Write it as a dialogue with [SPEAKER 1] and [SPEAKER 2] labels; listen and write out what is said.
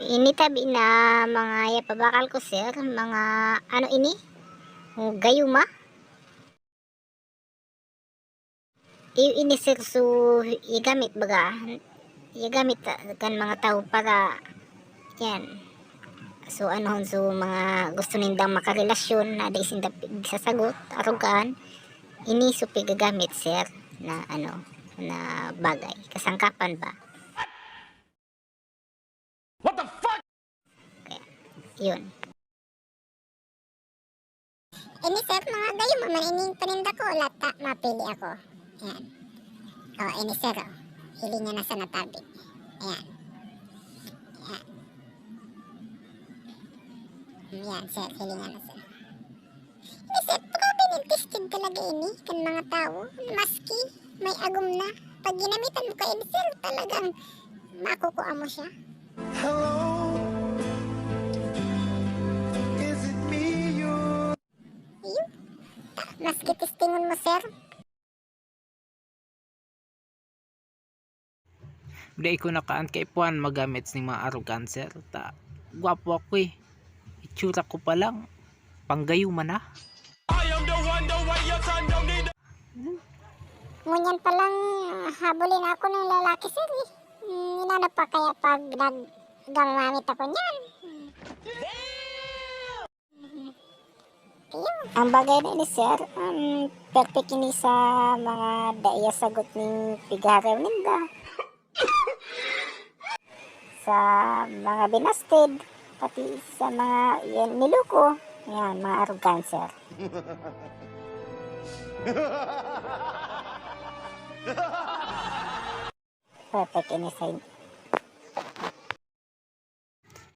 [SPEAKER 1] Initabi na mga yapabakal ko sir, mga ano ini? Gayuma? Ini sir so igamit baga. Igamit kan mga tao para yan. So ano so mga gusto nindang makarelasyon na di sinda sasagot arugan ini so pigagamit sir na ano na bagay kasangkapan ba.
[SPEAKER 2] What the fuck?
[SPEAKER 1] Kaya, yun.
[SPEAKER 3] Ini sir, mga gayo man ining paninda ko, lata, mapili ako. Ayan. Oh, ini sir, oh. Hilingan na sa natabi. Ayan. Ayan. Ayan sir, hilingan na sir. Ini sir, pagkapinintistig talaga ini, kan mga tao, maski, may agum na. Pag ginamitan mo ka ini sir, talagang makukuha mo siya.
[SPEAKER 2] Hello? Is it me you?
[SPEAKER 3] Iyo. Maski testingon mo sir.
[SPEAKER 4] Di ko nakaan kay Puan magamit ng mga arrogancer. Ta, gwapo ako eh. Itsura ko pa lang. Panggayuman na.
[SPEAKER 3] Ngunyan palang habulin ako ng lalaki sir eh. Inano pa kaya pag naggamamit ako niyan.
[SPEAKER 1] Ang bagay na ini sir, perfect ini sa mga daya sagot ni pigarew ninda. Sa mga binasted, pati sa mga yan, niluko. Yan, mga arrogancer. Perfect ini sa